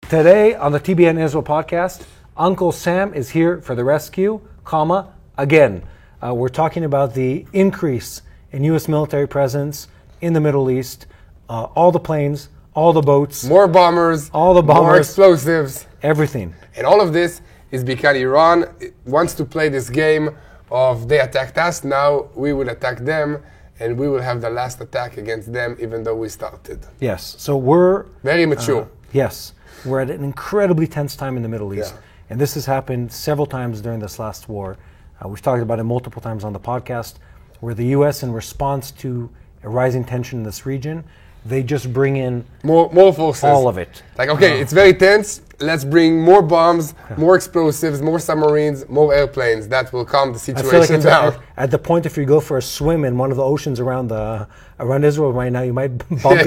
Today on the TBN Israel podcast, Uncle Sam is here for the rescue, again. We're talking about the increase in U.S. military presence in the Middle East, all the planes, all the boats. More bombers, more explosives. Everything. And all of this is because Iran wants to play this game of they attacked us, now we will attack them, and we will have the last attack against them even though we started. Yes, so we're... Very mature. Yes, we're at an incredibly tense time in the Middle East. Yeah. And this has happened several times during this last war. We've talked about it multiple times on the podcast, where the U.S., in response to a rising tension in this region, they just bring in more forces. All of it. Like, okay, it's very tense. Let's bring more bombs, more explosives, more submarines, more airplanes. That will calm the situation down. At the point, if you go for a swim in one of the oceans around Israel right now, you might bump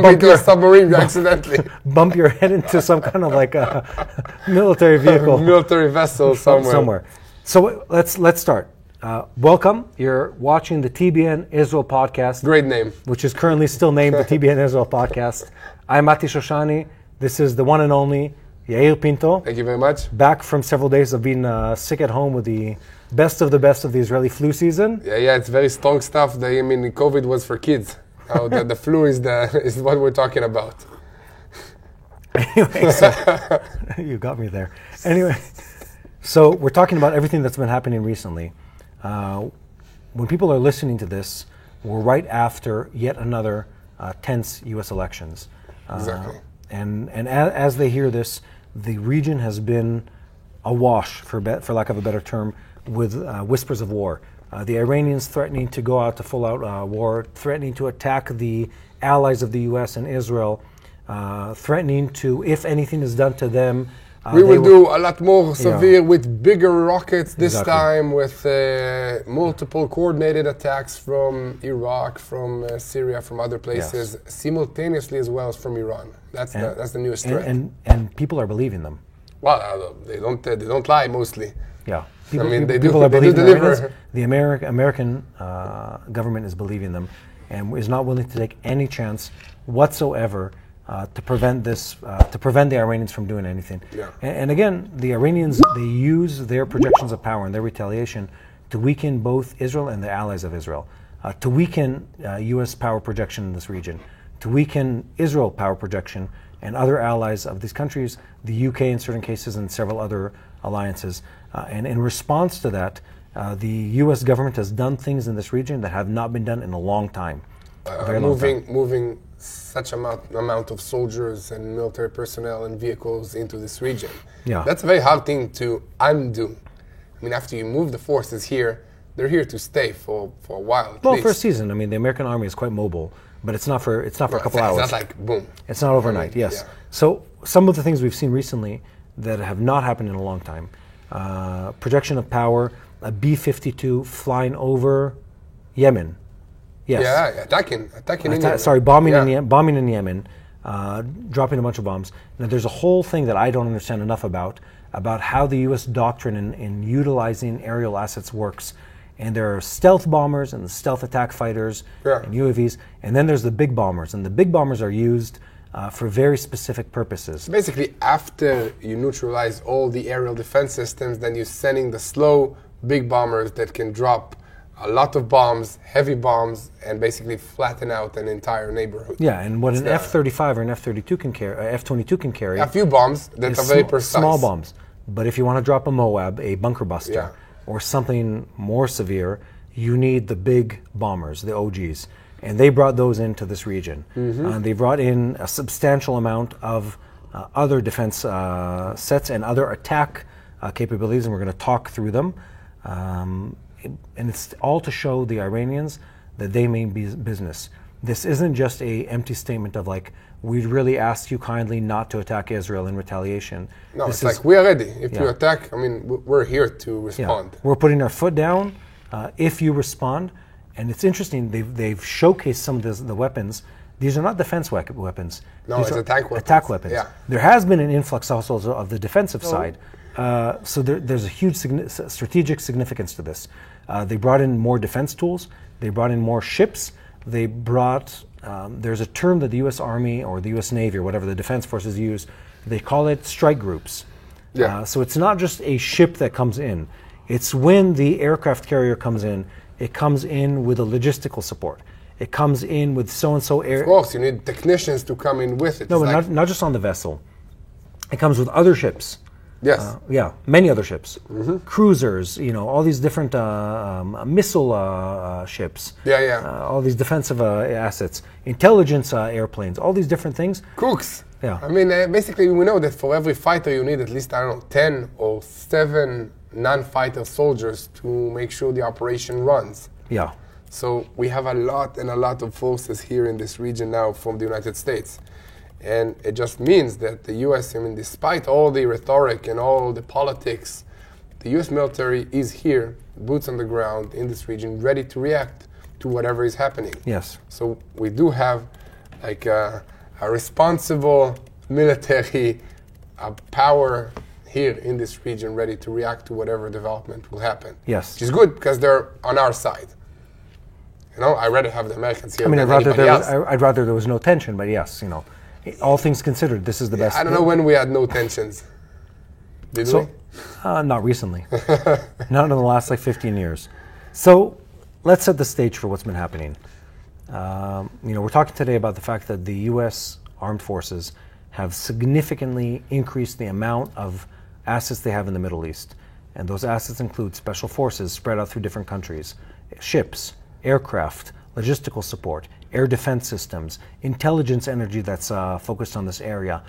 into a submarine accidentally. Bump your head into some kind of like a military vehicle. Military vessel somewhere. So let's start. Welcome. You're watching the TBN Israel podcast. Great name. Which is currently still named the TBN Israel podcast. I'm Mati Shoshani. This is the one and only Yair Pinto. Thank you very much. Back from several days of being sick at home with the best of the Israeli flu season. Yeah, it's very strong stuff. COVID was for kids. Now the flu is what we're talking about. Anyway, so, you got me there. Anyway, so we're talking about everything that's been happening recently. When people are listening to this, we're right after yet another tense U.S. elections. Exactly. And as they hear this, the region has been awash, for lack of a better term, with whispers of war. The Iranians threatening to go out to full-out war, threatening to attack the allies of the U.S. and Israel, threatening to, if anything is done to them, we will do a lot more severe with bigger rockets this time, with multiple coordinated attacks from Iraq, from Syria, from other places, simultaneously as well as from Iran. That's the newest threat. And people are believing them. Well, they don't lie mostly. Yeah, they deliver. The American government is believing them, and is not willing to take any chance whatsoever to prevent the Iranians from doing anything. Yeah. And again, the Iranians, they use their projections of power and their retaliation to weaken both Israel and the allies of Israel, to weaken U.S. power projection in this region, to weaken Israel power projection and other allies of these countries, the UK in certain cases and several other alliances. And in response to that, the U.S. government has done things in this region that have not been done in a long time. Moving such amount of soldiers and military personnel and vehicles into this region. Yeah. That's a very hard thing to undo. I mean, after you move the forces here, they're here to stay for a while. Well, for a season. I mean, the American army is quite mobile, but it's not for a couple hours. It's not like boom. It's not overnight. Yes. Yeah. So some of the things we've seen recently that have not happened in a long time: projection of power, a B-52 flying over Yemen. Yes. Yeah, attacking in Yemen. Sorry, bombing in Yemen, dropping a bunch of bombs. Now, there's a whole thing that I don't understand enough about how the U.S. doctrine in utilizing aerial assets works. And there are stealth bombers and stealth attack fighters and UAVs, and then there's the big bombers. And the big bombers are used for very specific purposes. Basically, after you neutralize all the aerial defense systems, then you're sending the slow big bombers that can drop a lot of bombs, heavy bombs, and basically flatten out an entire neighborhood. Yeah, and what an F-35 or an F-32 can carry, F-22 can carry. A few bombs that are very precise. Small bombs. But if you want to drop a Moab, a bunker buster, or something more severe, you need the big bombers, the OGs. And they brought those into this region. Mm-hmm. They brought in a substantial amount of other defense sets and other attack capabilities, and we're going to talk through them. And it's all to show the Iranians that they mean business. This isn't just a empty statement of like, we'd really ask you kindly not to attack Israel in retaliation. No, it's like, we are ready. If you attack, I mean, we're here to respond. Yeah. We're putting our foot down if you respond. And it's interesting, they've showcased some of the weapons. These are not defense weapons. No, it's attack weapons. Attack weapons. Yeah. There has been an influx also of the defensive side. So there's a huge strategic significance to this. They brought in more defense tools. They brought in more ships. They brought, there's a term that the U.S. Army or the U.S. Navy or whatever the defense forces use They call it strike groups. Yeah. So it's not just a ship that comes in. It's when the aircraft carrier comes in, it comes in with a logistical support. It comes in with so-and-so air. Of course, you need technicians to come in with it. No, but not just on the vessel. It comes with other ships. Yes. Many other ships. Cruisers, all these different missile ships. All these defensive assets. Intelligence airplanes, all these different things. Cooks. Yeah. I mean, basically, we know that for every fighter, you need at least, 10 or 7 non-fighter soldiers to make sure the operation runs. Yeah. So we have a lot of forces here in this region now from the United States. And it just means that the U.S., despite all the rhetoric and all the politics, the U.S. military is here, boots on the ground in this region, ready to react to whatever is happening. Yes. So we do have like a responsible military power here in this region ready to react to whatever development will happen. Yes. Which is good because they're on our side. I'd rather have the Americans here than anybody else. I'd rather there was no tension, but yes, all things considered, this is the best. I don't know when we had no tensions. Did we? Not recently. Not in the last 15 years. So let's set the stage for what's been happening. We're talking today about the fact that the U.S. armed forces have significantly increased the amount of assets they have in the Middle East. And those assets include special forces spread out through different countries, ships, aircraft, logistical support, air defense systems, intelligence energy that's focused on this area,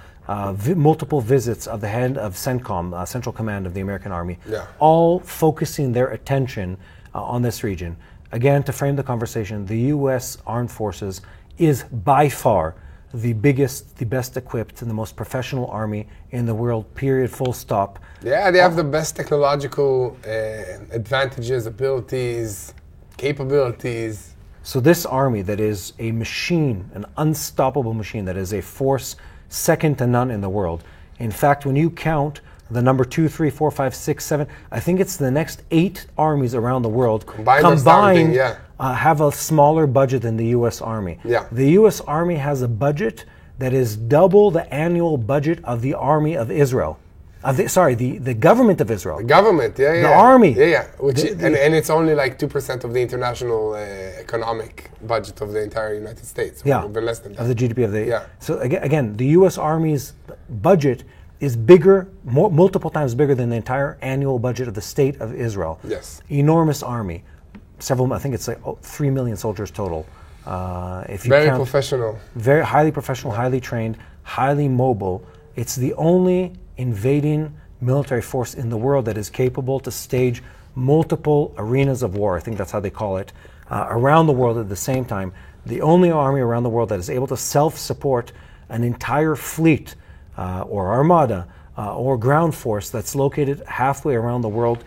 multiple visits of the head of CENTCOM, Central Command of the American Army, all focusing their attention on this region. Again, to frame the conversation, the U.S. Armed Forces is by far the biggest, the best equipped, and the most professional army in the world, period, full stop. Yeah, they have the best technological advantages, abilities, capabilities. So this army that is a machine, an unstoppable machine, that is a force second to none in the world. In fact, when you count the number 2, 3, 4, 5, 6, 7, I think it's the next 8 armies around the world combined have a smaller budget than the U.S. Army. Yeah. The U.S. Army has a budget that is double the annual budget of the Army of Israel. The government of Israel. The government, The army. Yeah. And it's only 2% of the international economic budget of the entire United States. Yeah. Even less than that. Of the GDP of the... Yeah. So again, the U.S. Army's budget is bigger, multiple times bigger than the entire annual budget of the state of Israel. Yes. Enormous army. I think it's 3 million soldiers total. If you very count, professional. Very highly professional, highly trained, highly mobile. It's the only invading military force in the world that is capable to stage multiple arenas of war, I think that's how they call it, around the world at the same time. The only army around the world that is able to self-support an entire fleet or armada or ground force that's located halfway around the world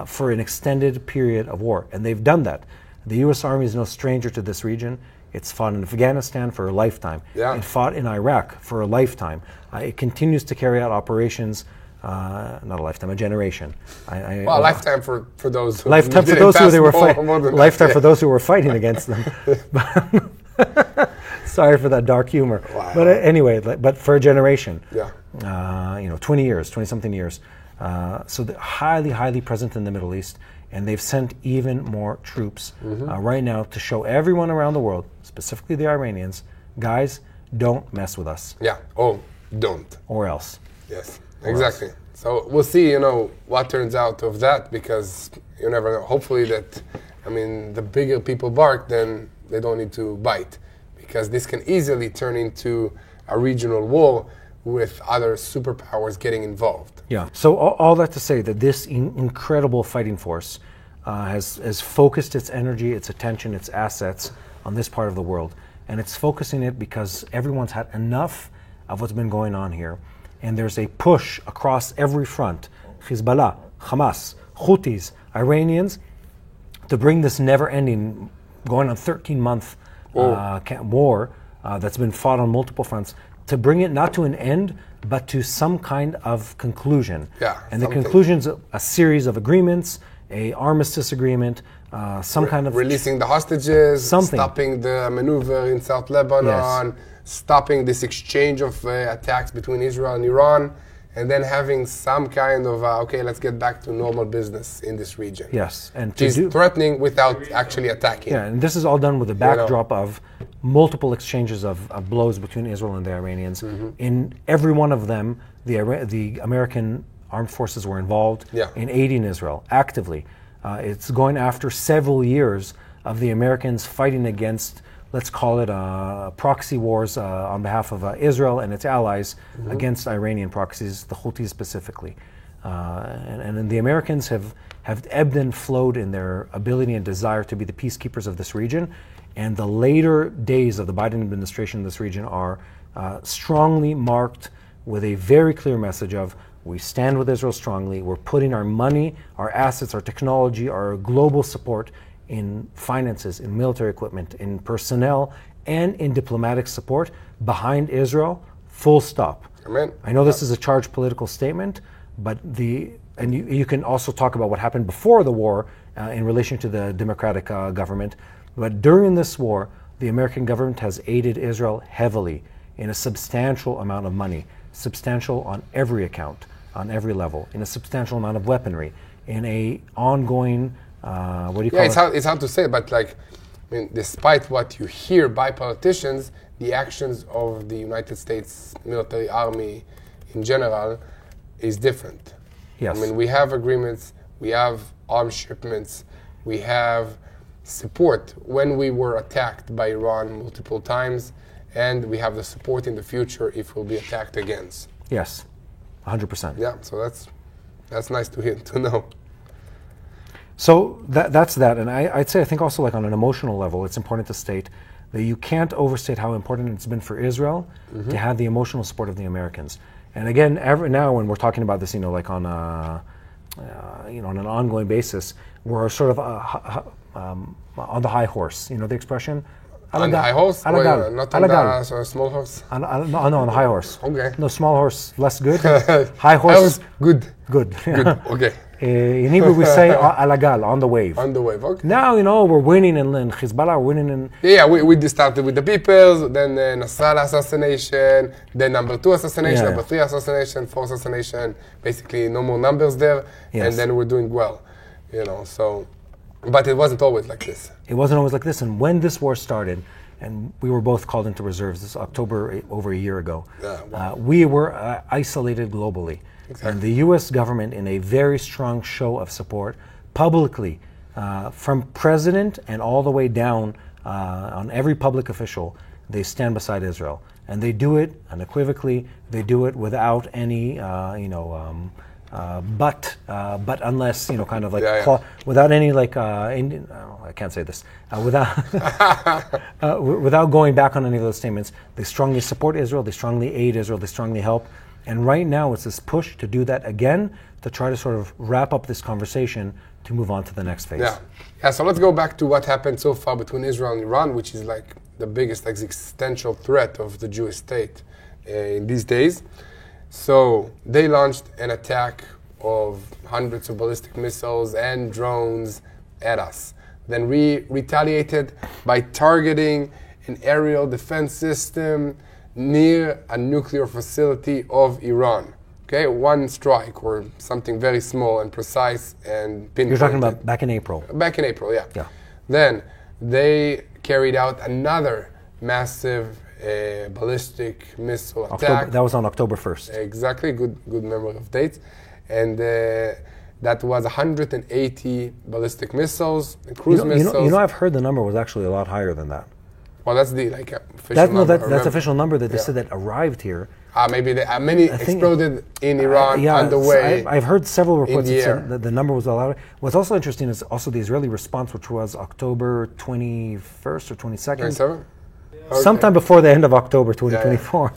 for an extended period of war. And they've done that. The U.S. Army is no stranger to this region. It's fought in Afghanistan for a lifetime. Yeah. It fought in Iraq for a lifetime. It continues to carry out operations, not a lifetime, a generation. A lifetime for those who lifetime for those who they were fighting. Lifetime for those who were fighting against them. Sorry for that dark humor. Wow. But anyway, but for a generation. Yeah. 20 years, 20-something years. So they're highly, highly present in the Middle East. And they've sent even more troops right now to show everyone around the world, specifically the Iranians, guys, don't mess with us. Yeah. Oh, don't. Or else. Yes, exactly. So we'll see, what turns out of that, because you never know. Hopefully the bigger people bark, then they don't need to bite, because this can easily turn into a regional war with other superpowers getting involved. Yeah. So all that to say that this incredible fighting force has focused its energy, its attention, its assets on this part of the world. And it's focusing it because everyone's had enough of what's been going on here. And there's a push across every front, Hezbollah, Hamas, Houthis, Iranians, to bring this never-ending, going on 13-month war that's been fought on multiple fronts, to bring it not to an end, but to some kind of conclusion. Yeah, and the conclusion's a series of agreements, a armistice agreement, some kind of... Releasing the hostages, something. stopping the maneuver in South Lebanon, stopping this exchange of attacks between Israel and Iran, and then having some kind of, okay, let's get back to normal business in this region. Yes. And He's threatening without actually attacking. Yeah, and this is all done with the backdrop of multiple exchanges of blows between Israel and the Iranians. In every one of them, the American armed forces were involved in aiding Israel actively. It's going after several years of the Americans fighting against, let's call it proxy wars on behalf of Israel and its allies against Iranian proxies, the Houthis specifically. And the Americans have ebbed and flowed in their ability and desire to be the peacekeepers of this region. And the later days of the Biden administration in this region are strongly marked with a very clear message of, we stand with Israel strongly, we're putting our money, our assets, our technology, our global support in finances, in military equipment, in personnel, and in diplomatic support behind Israel, full stop. Amen. I know this is a charged political statement, but you can also talk about what happened before the war in relation to the democratic government, but during this war, the American government has aided Israel heavily in a substantial amount of money, substantial on every account, on every level, in a substantial amount of weaponry, in a ongoing, what do you call it? It's hard to say, but like, I mean, despite what you hear by politicians, the actions of the United States military army in general is different. Yes. I mean, we have agreements, we have arms shipments, we have support when we were attacked by Iran multiple times, and we have the support in the future if we'll be attacked against. Yes, 100%. Yeah, so that's nice to hear, to know. So that's that, and I'd say I think also like on an emotional level, it's important to state that you can't overstate how important it's been for Israel to have the emotional support of the Americans. And again, now when we're talking about this, like on on an ongoing basis, we're sort of on the high horse. You know the expression? On the high horse? Not on the small horse? No, on the high horse. Okay. No, small horse, less good. High horse, good. Good. Good, okay. In Hebrew we say alagal, on the wave. On the wave, okay. Now, we're winning in Hezbollah, we're winning in... Yeah, we just started with the peoples, then Nasrallah assassination, then number 2 assassination, number 3 assassination, 4 assassination, basically no more numbers there, and then we're doing well, so... But it wasn't always like this. It wasn't always like this, and when this war started, and we were both called into reserves this October over a year ago, we were isolated globally. Exactly. And the U.S. government, in a very strong show of support, publicly, from president and all the way down on every public official, they stand beside Israel. And they do it unequivocally, they do it without any, but unless, kind of like, without any, like, I can't say this, without going back on any of those statements. They strongly support Israel, they strongly aid Israel, they strongly help. And right now it's this push to do that again, to try to sort of wrap up this conversation to move on to the next phase. Yeah, so let's go back to what happened so far between Israel and Iran, which is like the biggest existential threat of the Jewish state in these days. So they launched an attack of hundreds of ballistic missiles and drones at us. Then we retaliated by targeting an aerial defense system near a nuclear facility of Iran. Okay, one strike or something very small and precise and pinpointed. You're talking about back in April. Back in April, yeah. Then they carried out another massive ballistic missile attack. That was on October 1st. Exactly, good memory of dates. And that was 180 ballistic missiles, cruise missiles. I've heard the number was actually a lot higher than that. Well, that's the official number. That's the official number that they said that arrived here. Maybe many exploded in Iran on the way. I've heard several reports that said that the number was a lot. What's also interesting is also the Israeli response, which was October 21st or 22nd. 27? Okay. Sometime before the end of October 2024.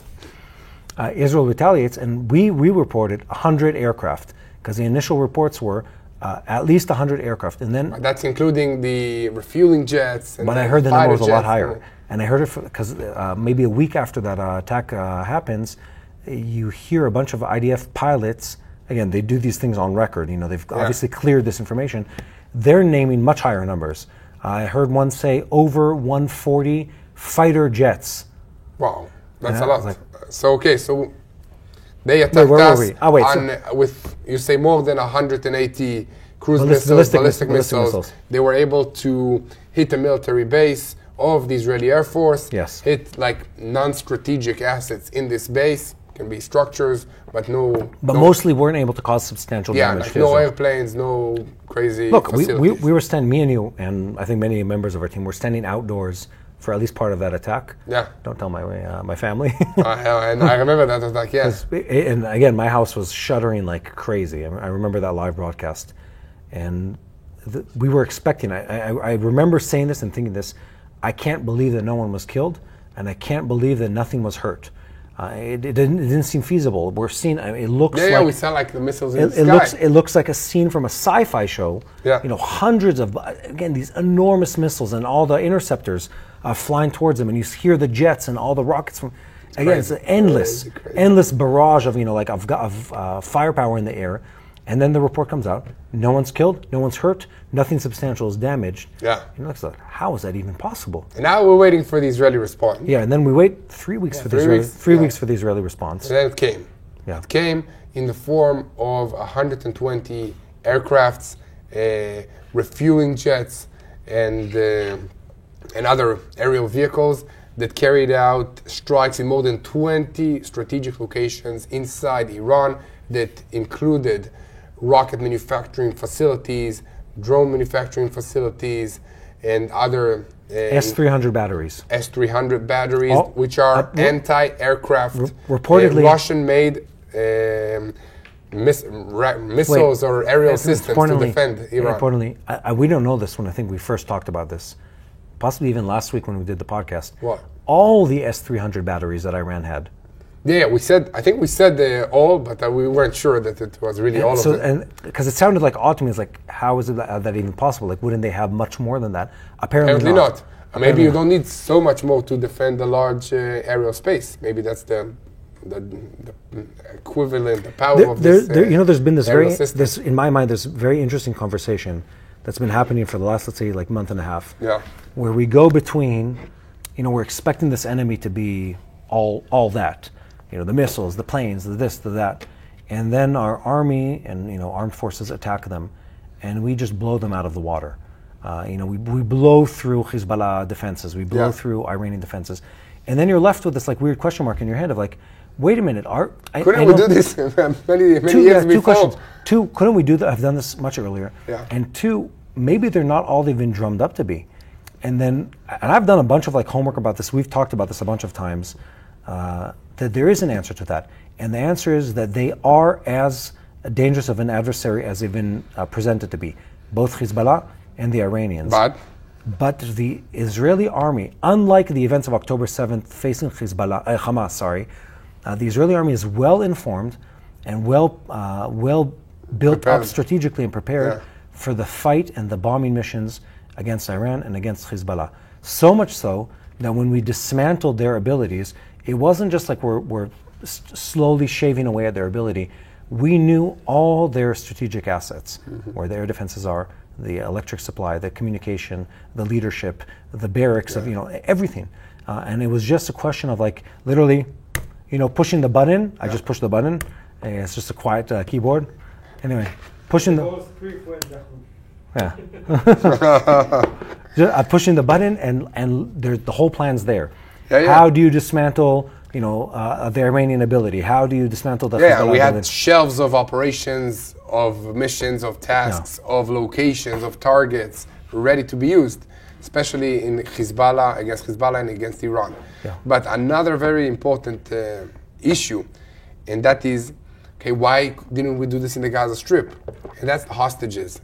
Israel retaliates, and we reported 100 aircraft, because the initial reports were at least 100 aircraft. And then that's including the refueling jets. But I heard the number was a lot higher. And I heard it because maybe a week after that attack happens, you hear a bunch of IDF pilots, again, they do these things on record, they've obviously cleared this information, they're naming much higher numbers. I heard one say over 140 fighter jets. Wow. That's a lot. So they attacked us with, you say, more than 180 cruise missiles, ballistic missiles. They were able to hit a military base of the Israeli Air Force, hit like non-strategic assets in this base, can be structures, but mostly weren't able to cause substantial damage. Like no airplanes, no crazy facilities. we were standing, me and you, and I think many members of our team were standing outdoors for at least part of that attack. Yeah. Don't tell my family. I remember that attack, yes. And again, my house was shuddering like crazy. I remember that live broadcast. And we were expecting, I remember saying this and thinking this, I can't believe that no one was killed, and I can't believe that nothing was hurt. It didn't seem feasible. We're seeing, it looks like... we saw like the missiles in the sky. It looks like a scene from a sci-fi show. Yeah. You know, hundreds of, again, these enormous missiles and all the interceptors flying towards them, and you hear the jets and all the rockets from... Again, it's an endless barrage of, of firepower in the air. And then the report comes out. No one's killed, no one's hurt, nothing substantial is damaged. Yeah. You know, like, how is that even possible? And now we're waiting for the Israeli response. Yeah, and then we wait 3 weeks for the Israeli response. And then it came. Yeah. It came in the form of 120 aircrafts, refueling jets, and other aerial vehicles that carried out strikes in more than 20 strategic locations inside Iran that included rocket manufacturing facilities, drone manufacturing facilities, and other... S-300 batteries. S-300 batteries, which are anti-aircraft, reportedly Russian-made missiles or aerial systems to defend Iran. Importantly, we don't know this when I think we first talked about this, possibly even last week when we did the podcast. What? All the S-300 batteries that Iran had. Yeah, I think we said all, but we weren't sure that it was really all of them. And because it sounded like odd to me, it's like, how is it that even possible? Like, wouldn't they have much more than that? Apparently not. Maybe you don't need so much more to defend a large aerial space. Maybe that's the equivalent, the power of this. There's been this in my mind, this very interesting conversation that's been happening for the last, let's say, like month and a half. Yeah. Where we go between, we're expecting this enemy to be all that. The missiles, the planes, the this, the that. And then our army and, armed forces attack them, and we just blow them out of the water. We blow through Hezbollah defenses, we blow through Iranian defenses. And then you're left with this like weird question mark in your head of like, wait a minute, couldn't we do this many years before? 2 questions. 2, couldn't we have done this much earlier? Yeah. And 2, maybe they're not all they've been drummed up to be. And I've done a bunch of like homework about this, we've talked about this a bunch of times, that there is an answer to that. And the answer is that they are as dangerous of an adversary as they've been presented to be, both Hezbollah and the Iranians. But the Israeli army, unlike the events of October 7th facing Hamas, the Israeli army is well informed and well built up strategically and prepared for the fight and the bombing missions against Iran and against Hezbollah. So much so that when we dismantled their abilities, it wasn't just like we're slowly shaving away at their ability. We knew all their strategic assets, where the air defenses are, the electric supply, the communication, the leadership, the barracks, of everything. And it was just a question of like literally, pushing the button. I just pushed the button. It's just a quiet keyboard. Anyway, pushing the... pushing the button and the whole plan's there. How do you dismantle, the Iranian ability? How do you dismantle the Hezbollah we had ability? shelves of operations, of missions, of tasks, of locations, of targets ready to be used, especially in Hezbollah, against Hezbollah and against Iran. Yeah. But another very important issue, and that is, why didn't we do this in the Gaza Strip? And that's the hostages.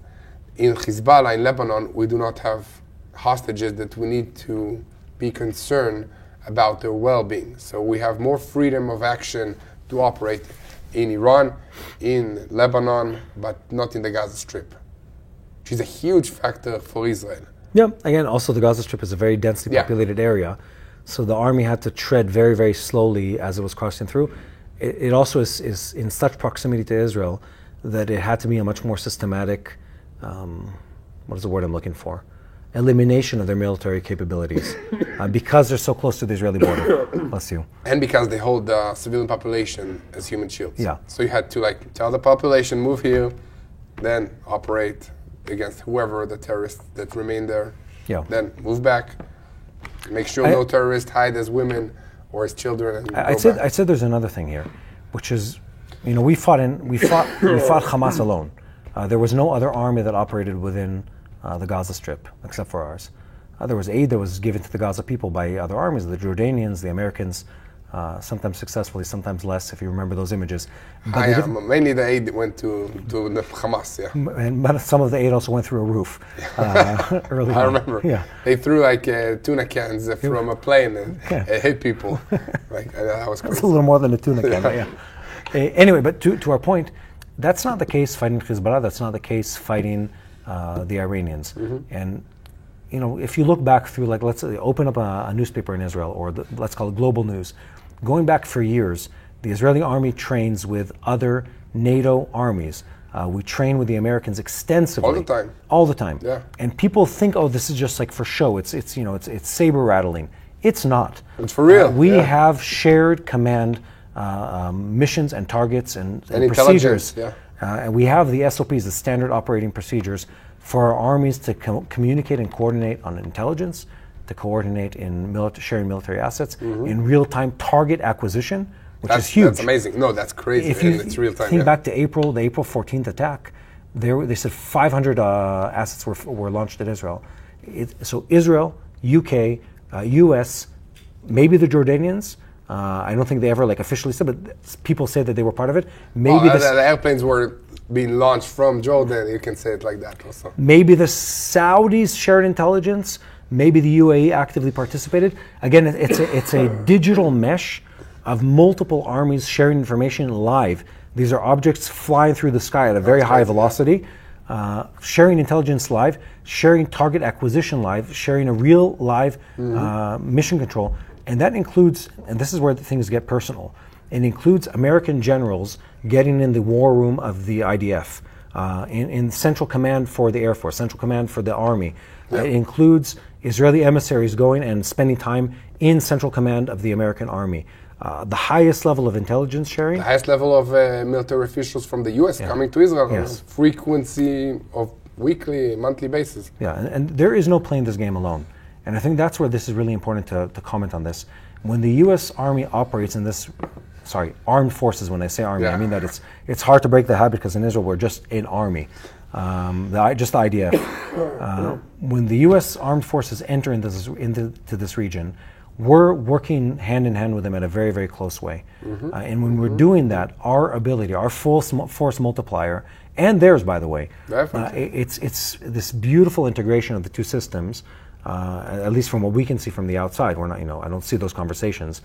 In Hezbollah, in Lebanon, we do not have hostages that we need to be concerned about their well-being. So we have more freedom of action to operate in Iran, in Lebanon, but not in the Gaza Strip, which is a huge factor for Israel. Yeah, again, also the Gaza Strip is a very densely populated area, so the army had to tread very, very slowly as it was crossing through. It also is in such proximity to Israel that it had to be a much more systematic, what is the word I'm looking for? elimination of their military capabilities because they're so close to the Israeli border. Bless you. And because they hold the civilian population as human shields. Yeah. So you had to like tell the population, move here, then operate against whoever the terrorists that remain there. Yeah. Then move back, make sure no terrorists hide as women or as children. And I'd say there's another thing here, which is, we fought Hamas alone. There was no other army that operated within the Gaza Strip except for ours. There was aid that was given to the Gaza people by other armies, the Jordanians, the Americans, sometimes successfully, sometimes less, if you remember those images. But mainly the aid went to the Hamas, yeah. But some of the aid also went through a roof early I on. remember. Yeah. They threw like tuna cans from a plane and it hit people. That was crazy. That's a little more than a tuna can, but yeah. Anyway, but to our point, that's not the case fighting Hezbollah, that's not the case fighting the Iranians. And if you look back through, like, let's open up a newspaper in Israel, or let's call it global news. Going back for years, the Israeli army trains with other NATO armies. We train with the Americans extensively. All the time. All the time. Yeah. And people think, oh, this is just like for show. It's saber rattling. It's not. It's for real. We have shared command missions and targets and procedures. Yeah. And we have the SOPs, the standard operating procedures, for our armies to communicate and coordinate on intelligence, to coordinate in sharing military assets, in real-time target acquisition, which is huge. That's amazing. No, that's crazy. If you it's real-time. Think back to the April 14th attack, they said 500 assets were launched at Israel. So Israel, UK, US, maybe the Jordanians. I don't think they ever officially said, but people say that they were part of it. Maybe the airplanes were being launched from Jordan. You can say it like that also. Maybe the Saudis shared intelligence. Maybe the UAE actively participated. Again, it's a digital mesh of multiple armies sharing information live. These are objects flying through the sky at a very high velocity, sharing intelligence live, sharing target acquisition live, sharing a real live mission control. And that includes, and this is where things get personal, it includes American generals getting in the war room of the IDF, in Central Command for the Air Force, Central Command for the Army. It includes Israeli emissaries going and spending time in Central Command of the American Army. The highest level of intelligence sharing. The highest level of military officials from the U.S. coming to Israel on a frequency of weekly, monthly basis. Yeah, and there is no playing this game alone. And I think that's where this is really important to comment on this. When the U.S. Army operates in this, armed forces, when I say army, I mean that it's hard to break the habit because in Israel we're just an army, just the IDF. When the U.S. armed forces enter into this region, we're working hand in hand with them in a very, very close way. And when we're doing that, our ability, our force multiplier, and theirs, by the way, it's this beautiful integration of the two systems. At least from what we can see from the outside, we're not, I don't see those conversations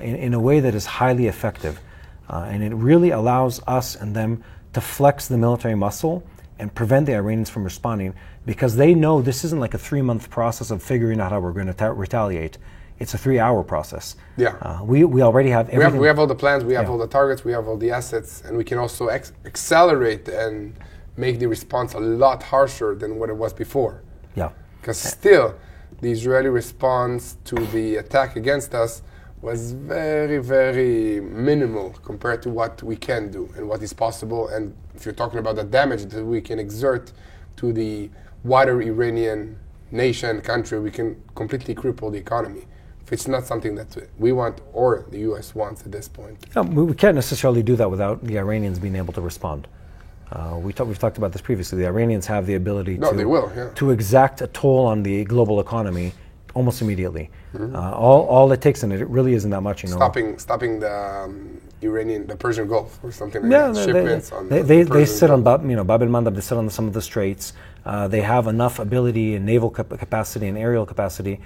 in a way that is highly effective, and it really allows us and them to flex the military muscle and prevent the Iranians from responding, because they know this isn't like a 3-month process of figuring out how we're going to retaliate. It's a 3-hour process. Yeah, we already have everything. We have all the plans, we have all the targets, we have all the assets, and we can also accelerate and make the response a lot harsher than what it was before. Yeah. Because still, the Israeli response to the attack against us was very, very minimal compared to what we can do and what is possible. And if you're talking about the damage that we can exert to the wider Iranian nation, country, we can completely cripple the economy. If it's not something that we want or the U.S. wants at this point. No, we can't necessarily do that without the Iranians being able to respond. We've talked about this previously. The Iranians have the ability to exact a toll on the global economy almost immediately. All it takes, and it really isn't that much. Stopping the Persian Gulf or something like that. Shipments they sit on Bab el-Mandab. They sit on some of the straits. They have enough ability and naval capacity and aerial capacity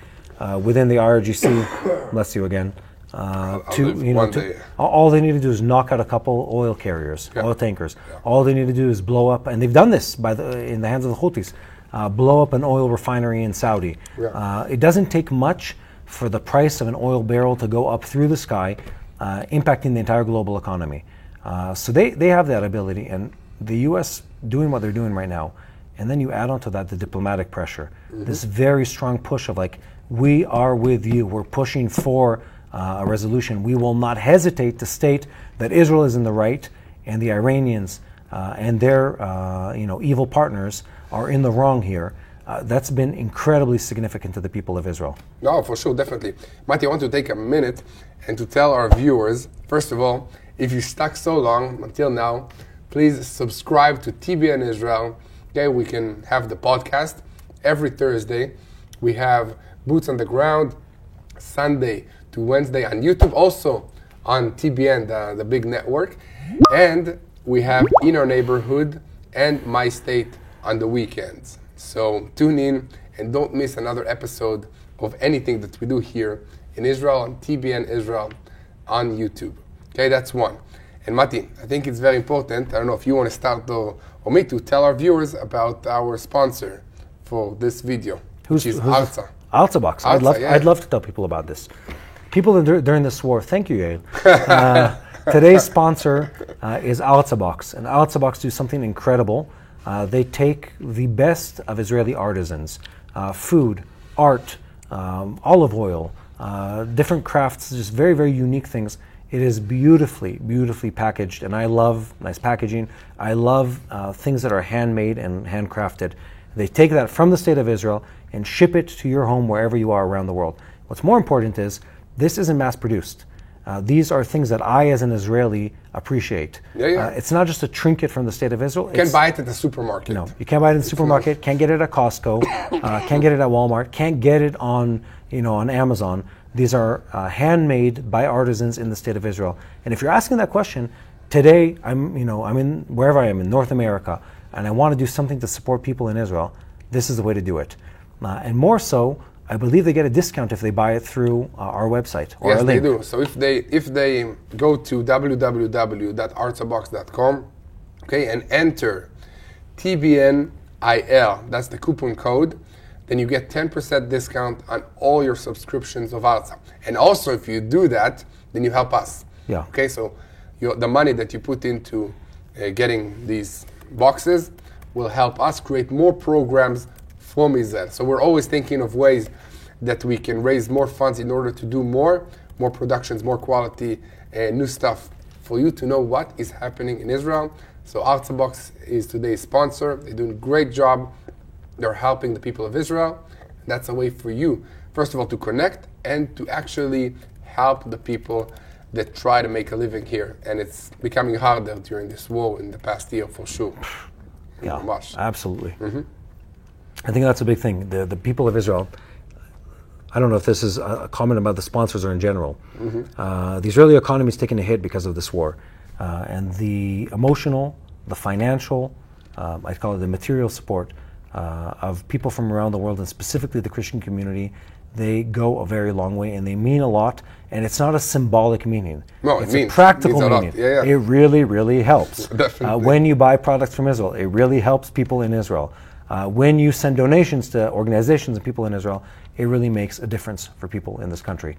within the IRGC. Bless you again. All they need to do is knock out a couple oil carriers, oil tankers. All they need to do is blow up, and they've done this in the hands of the Houthis, blow up an oil refinery in Saudi. It doesn't take much for the price of an oil barrel to go up through the sky, impacting the entire global economy. So they have that ability, and the U.S. doing what they're doing right now and then you add onto that the diplomatic pressure, this very strong push of like, we are with you, we're pushing for a resolution. We will not hesitate to state that Israel is in the right and the Iranians and their evil partners are in the wrong here. That's been incredibly significant to the people of Israel. No, for sure, definitely. Mati, I want to take a minute and to tell our viewers, first of all, if you stuck so long until now, please subscribe to TBN Israel. Okay, we can have the podcast every Thursday. We have Boots on the Ground, Sunday to Wednesday on YouTube, also on TBN, the big network. And we have In Our Neighborhood and My State on the weekends. So tune in and don't miss another episode of anything that we do here in Israel on TBN Israel on YouTube. Okay, that's one. And Mati, I think it's very important, I don't know if you want to start though, or me to tell our viewers about our sponsor for this video, which is Arza. Arza Box. I'd love to tell people about this. People during this war, thank you, Yair. Today's sponsor is Arza Box, and Arza Box do something incredible. They take the best of Israeli artisans, food, art, olive oil, different crafts, just very, very unique things. It is beautifully, beautifully packaged, and I love nice packaging. I love things that are handmade and handcrafted. They take that from the state of Israel and ship it to your home wherever you are around the world. What's more important is this isn't mass-produced. These are things that I, as an Israeli, appreciate. It's not just a trinket from the state of Israel. You can buy it at the supermarket. No, you can't buy it in the supermarket. Can't get it at Costco. Can't get it at Walmart. Can't get it on Amazon. These are handmade by artisans in the state of Israel. And if you're asking that question, today I'm in wherever I am in North America, and I want to do something to support people in Israel. This is the way to do it. And more so, I believe they get a discount if they buy it through our website or yes, our link. They do. So if they go to www.arzabox.com, okay, and enter TBNIL, that's the coupon code, then you get 10% discount on all your subscriptions of Arza. And also, if you do that, then you help us. Yeah. Okay, so the money that you put into getting these boxes will help us create more programs from Israel. So we're always thinking of ways that we can raise more funds in order to do more productions, more quality, new stuff for you to know what is happening in Israel. So Arza Box is today's sponsor. They're doing a great job. They're helping the people of Israel. That's a way for you, first of all, to connect and to actually help the people that try to make a living here. And it's becoming harder during this war in the past year, for sure. Yeah, absolutely. I think that's a big thing. The people of Israel, I don't know if this is a comment about the sponsors or in general. The Israeli economy is taking a hit because of this war. And the emotional, the financial, I'd call it the material support of people from around the world, and specifically the Christian community, they go a very long way and they mean a lot. And it's not a symbolic meaning. No, it's a practical meaning. It really, really helps. When you buy products from Israel, it really helps people in Israel. When you send donations to organizations and people in Israel, it really makes a difference for people in this country.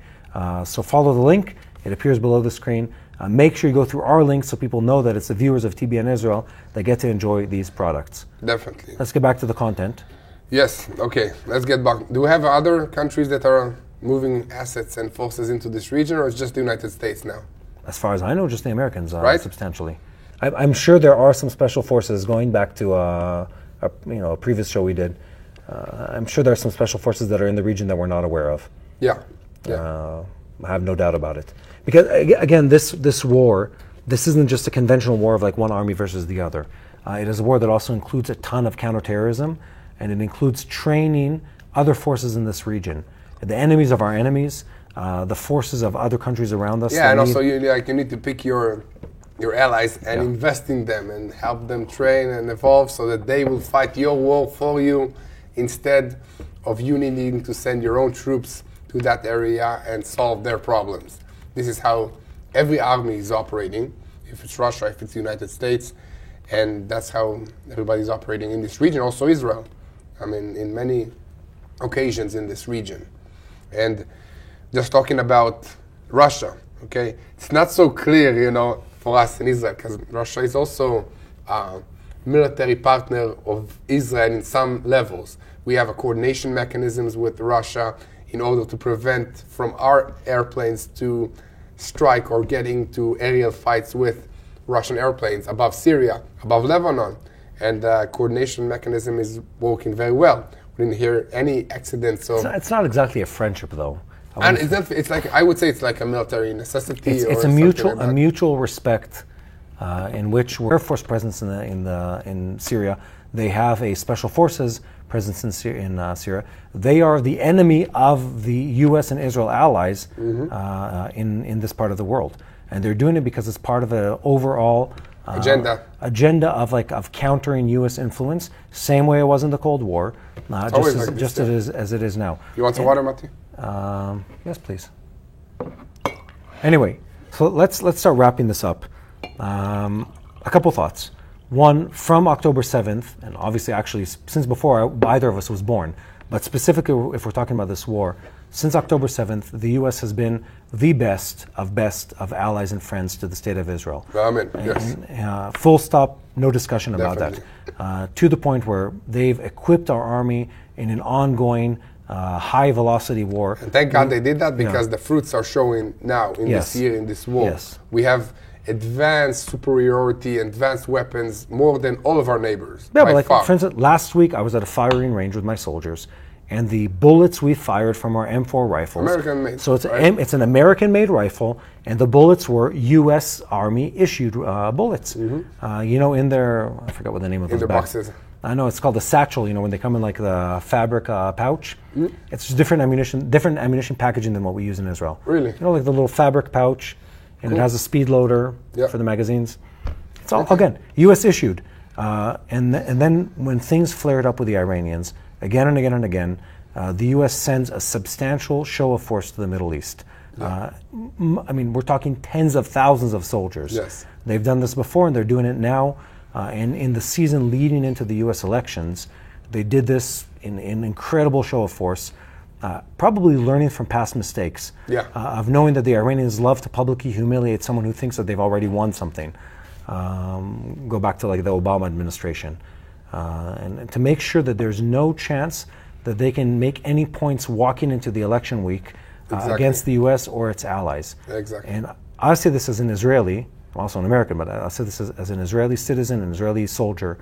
So follow the link. It appears below the screen. Make sure you go through our link so people know that it's the viewers of TBN Israel that get to enjoy these products. Definitely. Let's get back to the content. Yes, okay, let's get back. Do we have other countries that are moving assets and forces into this region, or it's just the United States now? As far as I know, just the Americans, right? Substantially. I'm sure there are some special forces, going back to a previous show we did. I'm sure there are some special forces that are in the region that we're not aware of. Yeah. I have no doubt about it. Because again, this war, this isn't just a conventional war of like one army versus the other. It is a war that also includes a ton of counterterrorism, and it includes training other forces in this region. The enemies of our enemies, the forces of other countries around us. Yeah, and also you need to pick your allies and invest in them and help them train and evolve so that they will fight your war for you instead of you needing to send your own troops to that area and solve their problems. This is how every army is operating, if it's Russia, if it's the United States, and that's how everybody's operating in this region, also Israel. I mean, in many occasions in this region. And just talking about Russia, okay, it's not so clear, for us in Israel, because Russia is also military partner of Israel in some levels. We have a coordination mechanisms with Russia in order to prevent from our airplanes to strike or getting to aerial fights with Russian airplanes above Syria, above Lebanon. And the coordination mechanism is working very well. We didn't hear any accidents. It's not exactly a friendship, though. And it's like, I would say it's like a military necessity. It's a mutual respect in which Air Force presence in Syria. They have a special forces presence in Syria. They are the enemy of the U.S. and Israel allies in this part of the world, and they're doing it because it's part of an overall agenda of countering U.S. influence. Same way it was in the Cold War, just as it is now. You want some water, Mati? Yes, please. Anyway, so let's start wrapping this up. A couple thoughts. One, from October 7th, and obviously actually since before either of us was born, but specifically if we're talking about this war, since October 7th, the U.S. has been the best of allies and friends to the State of Israel. Amen. Yes. Full stop, no discussion about that. To the point where they've equipped our army in an ongoing high velocity war. And thank God they did that, because the fruits are showing now in this year, in this war. Yes. We have advanced superiority, advanced weapons, more than all of our neighbors. Yeah, but like, for instance, last week I was at a firing range with my soldiers, and the bullets we fired from our M4 rifles. American-made. So it's an American-made rifle, and the bullets were U.S. Army issued bullets. In their, I forgot what the name of those boxes. I know it's called a satchel. When they come in like the fabric pouch. It's just different ammunition packaging than what we use in Israel. Really? Like the little fabric pouch. And it has a speed loader for the magazines. It's all, again, U.S. issued. And then when things flared up with the Iranians, again and again and again, the U.S. sends a substantial show of force to the Middle East. We're talking tens of thousands of soldiers. Yes. They've done this before, and they're doing it now. And in the season leading into the U.S. elections, they did this in an incredible show of force. Probably learning from past mistakes, of knowing that the Iranians love to publicly humiliate someone who thinks that they've already won something. Go back to like the Obama administration, and to make sure that there's no chance that they can make any points walking into the election week against the U.S. or its allies. Exactly. And I say this as an Israeli, I'm also an American, but I say this as an Israeli citizen, an Israeli soldier.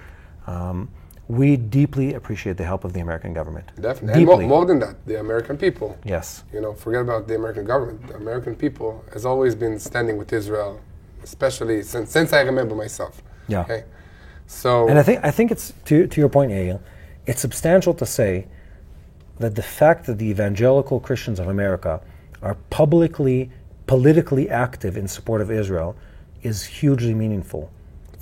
We deeply appreciate the help of the American government. Definitely. Deeply. And more than that, the American people. Yes. Forget about the American government. The American people has always been standing with Israel, especially since I remember myself. Yeah. Okay? So. And I think it's, to your point, Yair, it's substantial to say that the fact that the evangelical Christians of America are publicly, politically active in support of Israel is hugely meaningful.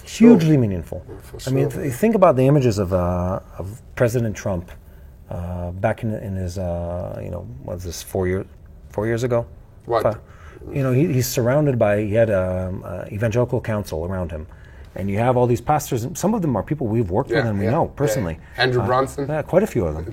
Hugely meaningful. Sure. Think about the images of President Trump back in his, what was this, 4 years ago? What? He's surrounded by, he had evangelical council around him. And you have all these pastors, and some of them are people we've worked with and we know personally. Yeah. Andrew Bronson? Quite a few of them.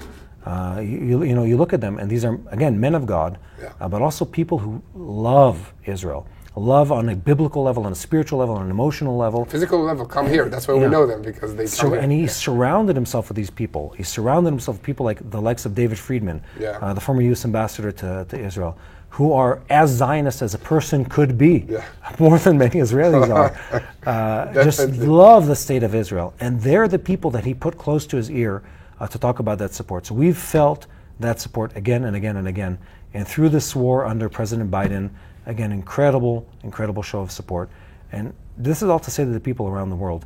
You look at them, and these are, again, men of God, but also people who love Israel. Love on a biblical level, on a spiritual level, on an emotional level. Physical level, come here. That's why we know them, because they come here. And he surrounded himself with these people. He surrounded himself with people like the likes of David Friedman, the former U.S. ambassador to Israel, who are as Zionist as a person could be, more than many Israelis are. Just love the state of Israel. And they're the people that he put close to his ear to talk about that support. So we've felt that support again and again and again. And through this war under President Biden, again, incredible show of support. And this is all to say to the people around the world,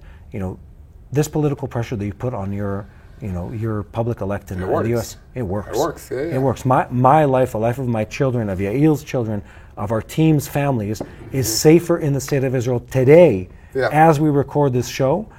this political pressure that you put on your public elect in the U.S., it works. It works, It works. My life, the life of my children, of Yael's children, of our team's families, is safer in the state of Israel today, as we record this show,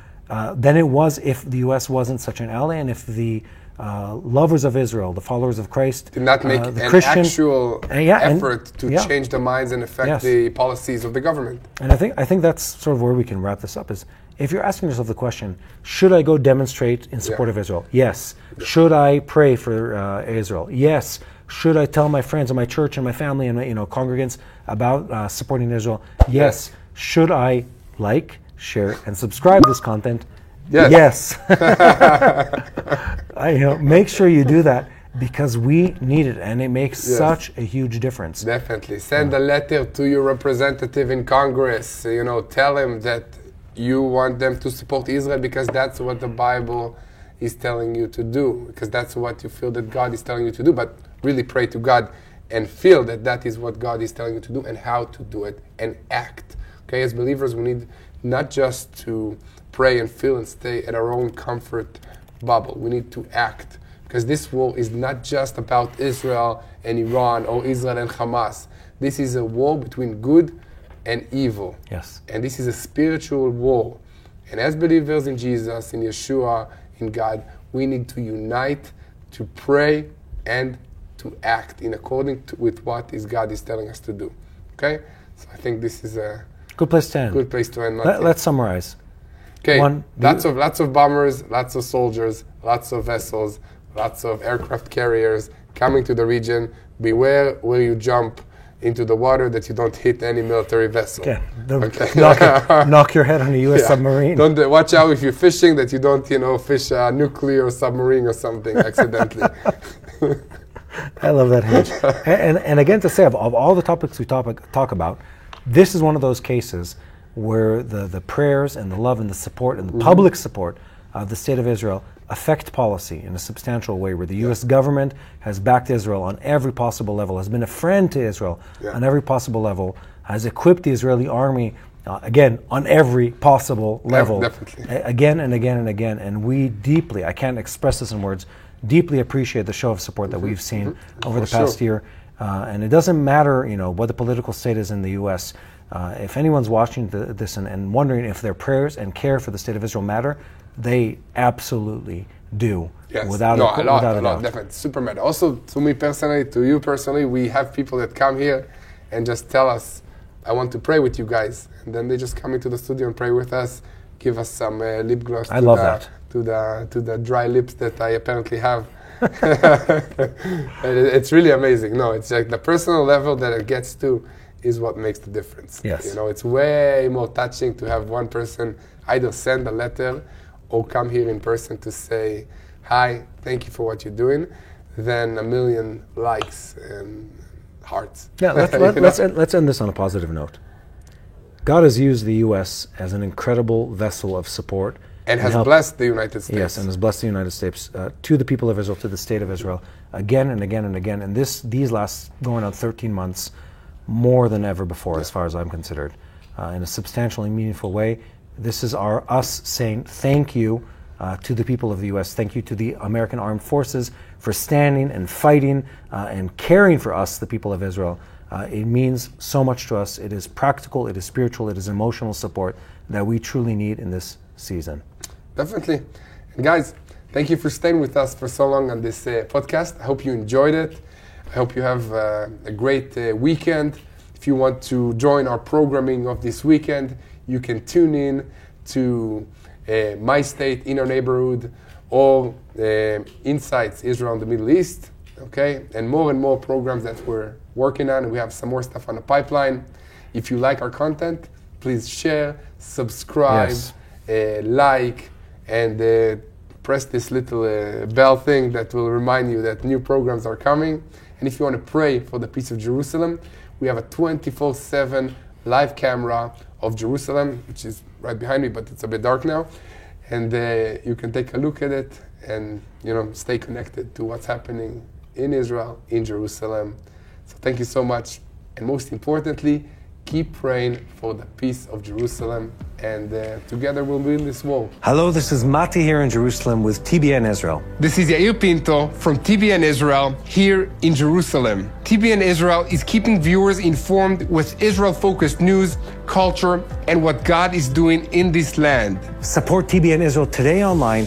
than it was if the U.S. wasn't such an ally, and if the lovers of Israel, the followers of Christ, did not make an actual effort to change the minds and affect the policies of the government. And I think that's sort of where we can wrap this up, is if you're asking yourself the question, should I go demonstrate in support of Israel? Yes. Should I pray for Israel? Yes. Should I tell my friends and my church and my family and congregants about supporting Israel? Yes. Should I like, share, and subscribe this content? Yes. Make sure you do that because we need it, and it makes such a huge difference. Definitely. Send a letter to your representative in Congress. Tell him that you want them to support Israel because that's what the Bible is telling you to do, because that's what you feel that God is telling you to do. But really pray to God and feel that that is what God is telling you to do and how to do it and act. Okay, as believers, we need not just to pray and feel and stay at our own comfort bubble. We need to act, because this war is not just about Israel and Iran or Israel and Hamas. This is a war between good and evil. Yes. And this is a spiritual war. And as believers in Jesus, in Yeshua, in God, we need to unite, to pray, and to act in accordance with what God is telling us to do. Okay? So I think this is a good place to end. Good place to end. Let's summarize. Okay. Lots of bombers, lots of soldiers, lots of vessels, lots of aircraft carriers coming to the region. Beware where you jump into the water that you don't hit any military vessel. Knock your head on a U.S. submarine. Don't watch out if you're fishing that you don't, fish a nuclear submarine or something accidentally. I love that, Hinge. And again, to say, of all the topics we talk about, this is one of those cases where the prayers and the love and the support and the public support of the State of Israel affect policy in a substantial way, where the U.S. government has backed Israel on every possible level, has been a friend to Israel on every possible level, has equipped the Israeli army, again, on every possible level, again and again and again. And we deeply, I can't express this in words, deeply appreciate the show of support that we've seen over the past year. And it doesn't matter, what the political state is in the U.S. If anyone's watching this and wondering if their prayers and care for the State of Israel matter, they absolutely do. Yes. Without a doubt. Definitely. Super matter. Also, to me personally, to you personally, we have people that come here and just tell us, I want to pray with you guys. And then they just come into the studio and pray with us, give us some lip gloss. I love that. To the dry lips that I apparently have. It's really amazing. No, it's like the personal level that it gets to is what makes the difference. Yes. It's way more touching to have one person either send a letter or come here in person to say, hi, thank you for what you're doing, than a million likes and hearts. Yeah, let's end this on a positive note. God has used the U.S. as an incredible vessel of support. And has blessed the United States. Yes, and has blessed the United States to the people of Israel, to the State of Israel, again and again and again. And these last, going on 13 months, more than ever before, as far as I'm considered, in a substantial and meaningful way. This is us saying thank you to the people of the U.S. Thank you to the American Armed Forces for standing and fighting and caring for us, the people of Israel. It means so much to us. It is practical, it is spiritual, it is emotional support that we truly need in this season. Definitely. And guys, thank you for staying with us for so long on this podcast. I hope you enjoyed it. I hope you have a great weekend. If you want to join our programming of this weekend, you can tune in to My State in Our Neighborhood or Insights Israel and the Middle East. Okay, and more programs that we're working on. We have some more stuff on the pipeline. If you like our content, please share, subscribe, like, and press this little bell thing that will remind you that new programs are coming. And if you want to pray for the peace of Jerusalem, we have a 24/7 live camera of Jerusalem, which is right behind me, but it's a bit dark now. And you can take a look at it and stay connected to what's happening in Israel, in Jerusalem. So thank you so much. And most importantly, keep praying for the peace of Jerusalem, and together we'll win this war. Hello, this is Mati here in Jerusalem with TBN Israel. This is Yair Pinto from TBN Israel here in Jerusalem. TBN Israel is keeping viewers informed with Israel-focused news, culture, and what God is doing in this land. Support TBN Israel today online